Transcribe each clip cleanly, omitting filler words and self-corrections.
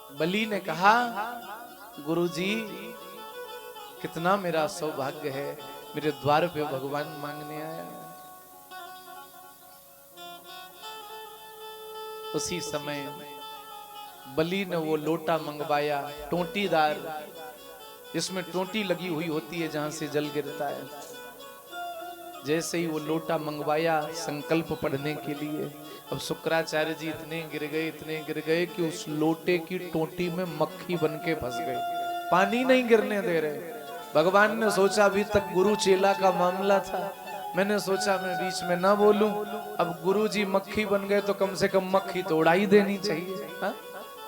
बलि ने कहा, गुरुजी कितना मेरा सौभाग्य है, मेरे द्वार पे भगवान मांगने आया। उसी समय बलि ने वो लोटा मंगवाया, टोंटीदार, जिसमें टोंटी लगी हुई होती है जहां से जल गिरता है। जैसे ही वो लोटा मंगवाया संकल्प पढ़ने के लिए, अब शुक्राचार्य जी इतने गिर गए कि उस लोटे की टोंटी में मक्खी बन के फंस गए, पानी नहीं गिरने दे रहे। भगवान ने सोचा अभी तक गुरु चेला का मामला था, मैंने सोचा मैं बीच में ना बोलूं, अब गुरु जी मक्खी बन गए तो कम से कम मक्खी तो उड़ा ही देनी चाहिए। हा?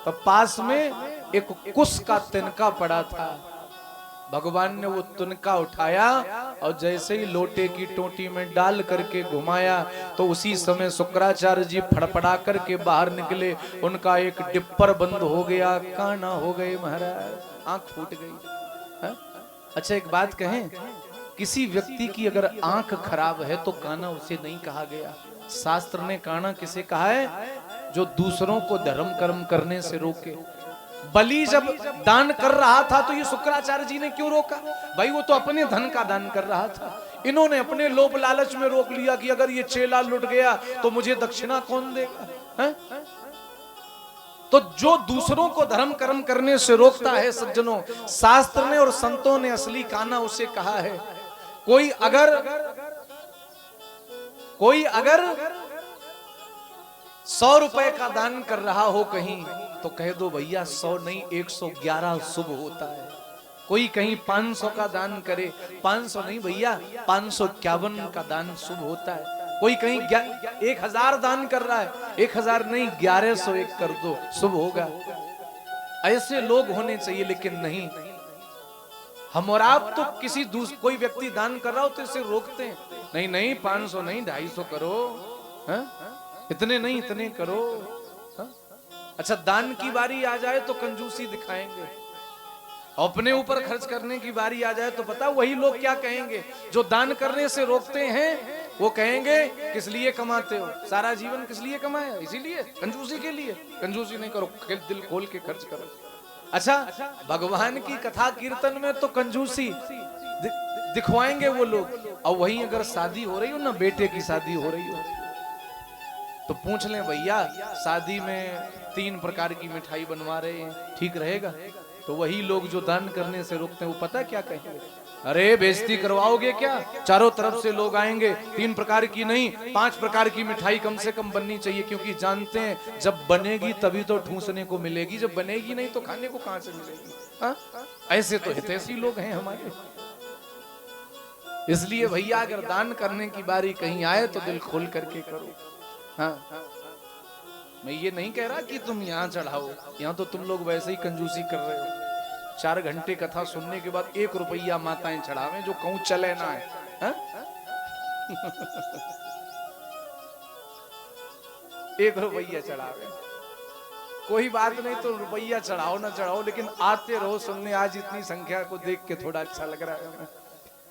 तो पास में एक कुश का तिनका पड़ा था, भगवान ने वो तिनका उठाया और जैसे ही लोटे की टोंटी में डाल करके घुमाया तो उसी समय शुक्राचार्य जी फड़फड़ा करके बाहर निकले। उनका एक डिप्पर बंद हो गया, काना हो गए महाराज, आंख फूट गई। हा? अच्छा एक बात कहें, किसी व्यक्ति की अगर आंख खराब है तो काना उसे नहीं कहा गया। शास्त्र ने काना किसे कहा है? जो दूसरों को धर्म कर्म करने से रोके। बलि जब दान कर रहा था तो ये शुक्राचार्य जी ने क्यों रोका? भाई वो तो अपने धन का दान कर रहा था, इन्होंने अपने लोभ लालच में रोक लिया कि अगर ये चेला लुट गया तो मुझे दक्षिणा कौन देगा? है? तो जो दूसरों को धर्म कर्म करने से रोकता है सज्जनों, शास्त्र ने और संतों ने असली काना उसे कहा है। कोई अगर 100 रुपए का दान कर रहा हो कहीं तो कह दो भैया 100 नहीं 111 शुभ होता है। कोई कहीं 500 का दान करे, 500 नहीं भैया 551 का दान शुभ होता है। कोई कहीं 1000 दान कर रहा है, 1000 नहीं 1101 कर दो, शुभ होगा। ऐसे लोग होने चाहिए, लेकिन नहीं, हम और आप तो किसी कोई व्यक्ति दान कर रहा हो तो इसे रोकते हैं, नहीं नहीं 500 नहीं 250 करो, है? इतने नहीं इतने करो। हा? अच्छा दान की बारी आ जाए तो कंजूसी दिखाएंगे, अपने ऊपर खर्च करने की बारी आ जाए तो पता वही लोग क्या कहेंगे? जो दान करने से रोकते हैं वो कहेंगे किस लिए कमाते हो, सारा जीवन किस लिए कमाया? इसीलिए, कंजूसी के लिए। कंजूसी नहीं करो, दिल खोल के खर्च करो। अच्छा भगवान की कथा कीर्तन में तो कंजूसी दिखवाएंगे वो लोग, और वहीं अगर शादी हो रही हो ना, बेटे की शादी हो रही हो तो पूछ लें भैया शादी में 3 प्रकार की मिठाई बनवा रहे हैं, ठीक रहेगा? तो वही लोग जो दान करने से रोकते हैं वो पता क्या कहेंगे? अरे बेइज्जती करवाओगे क्या? चारों तरफ से लोग आएंगे, 3 प्रकार की नहीं 5 प्रकार की मिठाई कम से कम बननी चाहिए, क्योंकि जानते हैं जब बनेगी तभी तो ठूसने को मिलेगी, जब बनेगी नहीं तो खाने को कहां से मिलेगी? हा? ऐसे तो हितैषी लोग हैं हमारे। इसलिए भैया अगर दान करने की बारी कहीं आए तो दिल खोल करके करो। हाँ, मैं ये नहीं कह रहा कि तुम यहाँ चढ़ाओ, यहाँ तो तुम लोग वैसे ही कंजूसी कर रहे हो। 4 घंटे कथा सुनने के बाद 1 रुपया माताएं चढ़ावे जो कहूं चले ना है, हा? 1 रुपया चढ़ावे, कोई बात नहीं, तो रुपया चढ़ाओ ना चढ़ाओ, लेकिन आते रहो सुनने। आज इतनी संख्या को देख के थोड़ा अच्छा लग रहा है हमें।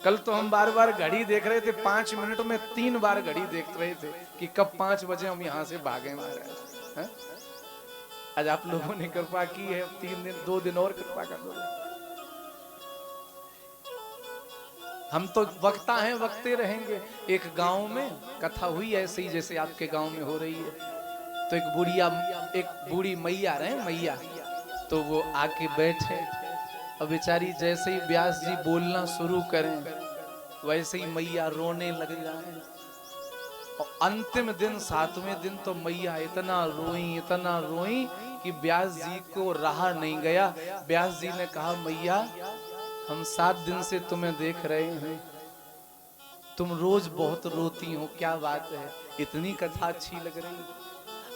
कल तो हम बार बार घड़ी देख रहे थे, 5 मिनट में 3 बार घड़ी देख रहे थे कि कब 5 बजे हम यहाँ से भागे महाराज। आज आप लोगों ने कृपा की है, 3 दिन 2 दिन और कृपा कर दो। हम तो वक्ता हैं, वक्ते रहेंगे। एक गांव में कथा हुई ऐसे ही जैसे आपके गांव में हो रही है। तो एक बूढ़ी मैया रहे, मैया तो वो आके बैठे, अब बेचारी जैसे ही व्यास जी बोलना शुरू करें वैसे ही मैया रोने लग जाए। और अंतिम दिन 7वें दिन तो मैया इतना रोई कि व्यास जी को रहा नहीं गया। व्यास जी ने कहा मैया हम 7 दिन से तुम्हें देख रहे हैं, तुम रोज बहुत रोती हो, क्या बात है? इतनी कथा अच्छी लग रही,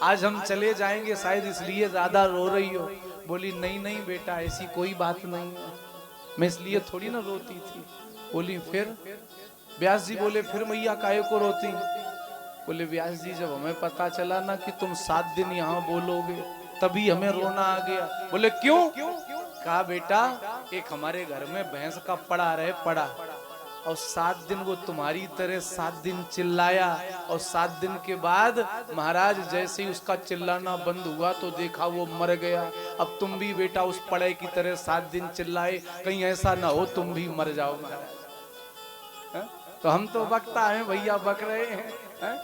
आज हम चले जाएंगे शायद इसलिए ज्यादा रो रही हो। बोली नहीं नहीं बेटा ऐसी कोई बात नहीं है, मैं इसलिए थोड़ी ना रोती थी। बोली फिर? व्यास जी बोले फिर मैया काहे को रोती? बोले व्यास जी जब हमें पता चला ना कि तुम 7 दिन यहाँ बोलोगे तभी हमें रोना आ गया। बोले क्यों? कहा बेटा एक हमारे घर में भैंस का पड़ा रहे, पड़ा और 7 दिन वो तुम्हारी तरह 7 दिन चिल्लाया, और 7 दिन के बाद महाराज जैसे ही उसका चिल्लाना बंद हुआ तो देखा वो मर गया। अब तुम भी बेटा उस पड़े की तरह 7 दिन चिल्लाए, कहीं ऐसा ना हो तुम भी मर जाओ महाराज। तो हम तो बकता है भैया, बक रहे हैं।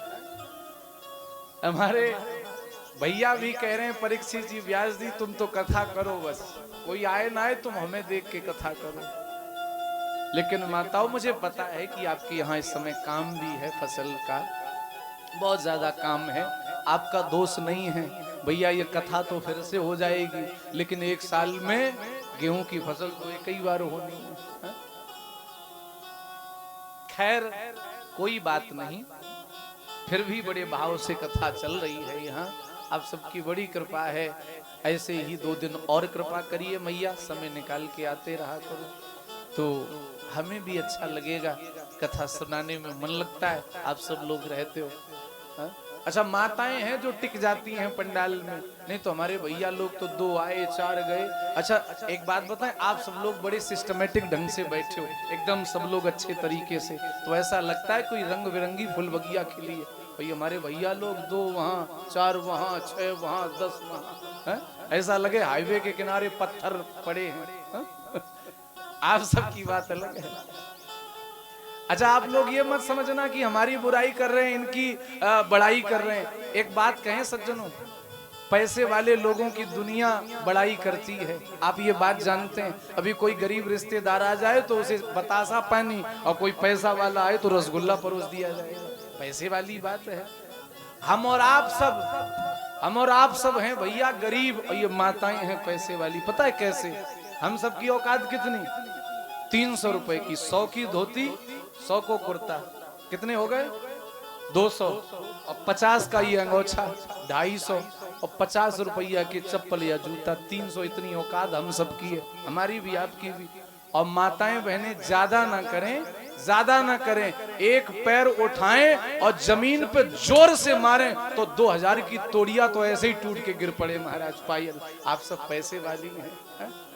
हमारे भैया भी कह रहे हैं परीक्षित जी, व्यास जी तुम तो कथा करो, बस कोई आए ना आए तुम हमें देख के कथा करो। लेकिन माताओं मुझे पता है कि आपके यहाँ इस समय काम भी है, फसल का बहुत ज्यादा काम है, आपका दोष नहीं है भैया। ये कथा तो फिर से हो जाएगी, लेकिन 1 साल में गेहूं की फसल तो एक ही बार होनी है। खैर कोई बात नहीं, फिर भी बड़े भाव से कथा चल रही है यहाँ। आप सबकी बड़ी कृपा है, ऐसे ही 2 दिन और कृपा करिए मैया, समय निकाल के आते रहा करो तो हमें भी अच्छा लगेगा, कथा सुनाने में मन लगता है, आप सब लोग रहते हो। हा? अच्छा माताएं हैं जो टिक जाती हैं पंडाल में, नहीं तो हमारे भैया लोग तो 2 आए 4 गए। अच्छा एक बात बताएं, आप सब लोग बड़े सिस्टमेटिक ढंग से बैठे हो, एकदम सब लोग अच्छे तरीके से, तो ऐसा लगता है कोई रंग बिरंगी फुल बगिया खिली है। भाई हमारे भैया लोग 2 वहाँ 4 वहाँ 6 वहाँ 10 वहाँ, ऐसा लगे हाईवे के किनारे पत्थर पड़े हैं। आप सबकी बात अलग है। अच्छा आप लोग ये मत समझना कि हमारी बुराई कर रहे हैं, इनकी बड़ाई कर रहे हैं। एक बात कहें सज्जनों, पैसे वाले लोगों की दुनिया बड़ाई करती है, आप ये बात जानते हैं। अभी कोई गरीब रिश्तेदार आ जाए तो उसे बतासा पानी, और कोई पैसा वाला आए तो रसगुल्ला परोस दिया जाएगा, पैसे वाली बात है। हम और आप सब हैं भैया गरीब, और ये माताएं हैं पैसे वाली। पता है कैसे? हम सब की औकात कितनी? 300 रुपए की 100 की धोती, 100 को कुर्ता, कितने हो गए? 200, और 50 का ये अंगोछा 250, और 50 रुपया की चप्पल या जूता 300। इतनी औकात हम सब की है, हमारी भी आपकी भी। और माताएं बहनें ज्यादा ना करें, एक पैर उठाएं और जमीन पे जोर से मारें तो 2000 की तोड़िया तो ऐसे ही टूट के गिर पड़े महाराज। पायल आप सब पैसे वाली हैं,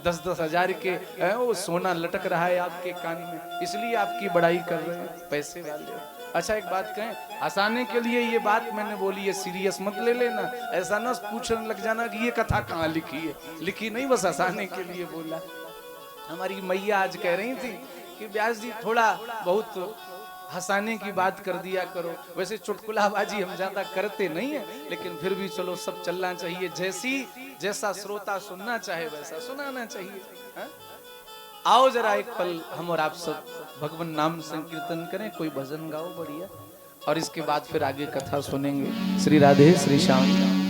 10-10 हजार के वो सोना लटक रहा है आपके कान में, इसलिए आपकी बड़ाई कर रहे हैं, पैसे वाले। अच्छा एक बात कहें, हंसाने के लिए ये बात मैंने बोली है, सीरियस मत ले लेना, ऐसा ना पूछने लग जाना कि ये कथा कहाँ लिखी है। लिखी नहीं, बस हंसाने के लिए बोला। हमारी मैया आज कह रही थी कि व्यास जी थोड़ा बहुत हंसाने की बात कर दिया करो। वैसे चुटकुलाबाजी हम ज्यादा करते नहीं है, लेकिन फिर भी चलो सब चलना चाहिए, जैसा श्रोता सुनना चाहे वैसा सुनाना चाहिए। हा? आओ जरा एक पल हम और आप सब भगवान नाम संकीर्तन करें, कोई भजन गाओ बढ़िया, और इसके बाद फिर आगे कथा सुनेंगे। श्री राधे श्री श्याम।